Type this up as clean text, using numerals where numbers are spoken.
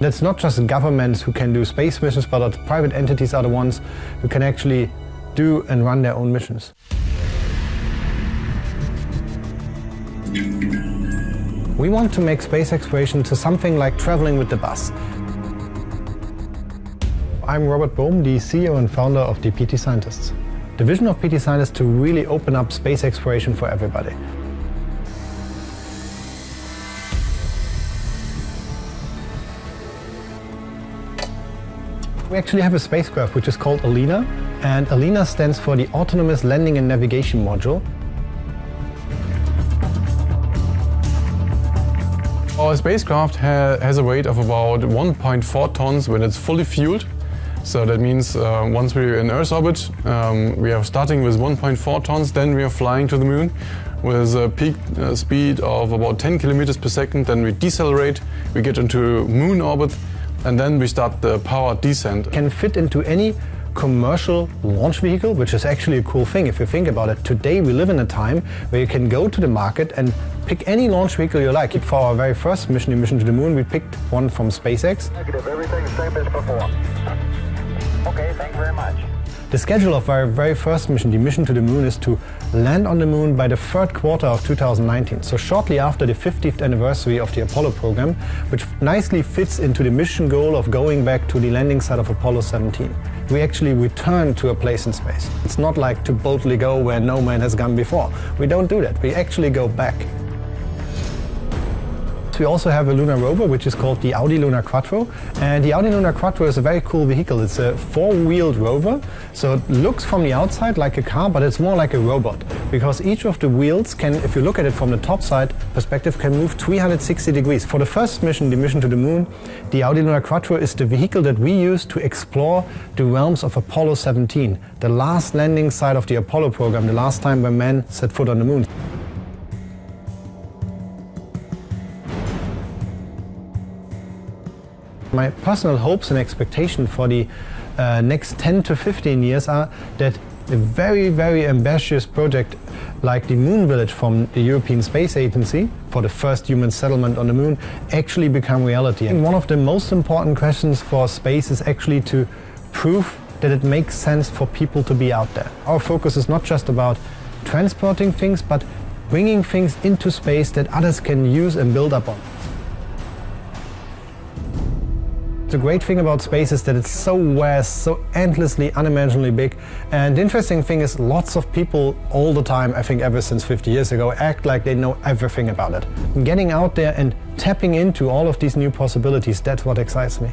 It's not just governments who can do space missions, but private entities are the ones who can actually do and run their own missions. We want to make space exploration to something like traveling with the bus. I'm Robert Bohm, the CEO and founder of the PT Scientists. The vision of PT Scientists is to really open up space exploration for everybody. We actually have a spacecraft which is called ALINA, and ALINA stands for the Autonomous Landing and Navigation Module. Our spacecraft has a weight of about 1.4 tons when it's fully fueled. So that means once we're in Earth orbit, we are starting with 1.4 tons, then we are flying to the moon with a peak speed of about 10 kilometers per second, then we decelerate, we get into moon orbit, and then we start the powered descent. Can fit into any commercial launch vehicle, which is actually a cool thing if you think about it. Today we live in a time where you can go to the market and pick any launch vehicle you like. For our very first mission, the mission to the moon, we picked one from SpaceX. Negative, everything same as before. Okay, thank you very much. The schedule of our very first mission, the mission to the moon, is to land on the moon by the third quarter of 2019, so shortly after the 50th anniversary of the Apollo program, which nicely fits into the mission goal of going back to the landing site of Apollo 17. We actually return to a place in space. It's not like to boldly go where no man has gone before. We don't do that, we actually go back. We also have a lunar rover, which is called the Audi Lunar Quattro. And the Audi Lunar Quattro is a very cool vehicle. It's a four-wheeled rover, so it looks from the outside like a car, but it's more like a robot. Because each of the wheels can, if you look at it from the top side perspective, can move 360 degrees. For the first mission, the mission to the moon, the Audi Lunar Quattro is the vehicle that we use to explore the realms of Apollo 17, the last landing site of the Apollo program, the last time when man set foot on the moon. My personal hopes and expectations for the next 10 to 15 years are that a very, very ambitious project like the Moon Village from the European Space Agency for the first human settlement on the moon actually become reality. And one of the most important questions for space is actually to prove that it makes sense for people to be out there. Our focus is not just about transporting things, but bringing things into space that others can use and build up on. The great thing about space is that it's so vast, so endlessly, unimaginably big. And the interesting thing is lots of people all the time, I think ever since 50 years ago, act like they know everything about it. Getting out there and tapping into all of these new possibilities, that's what excites me.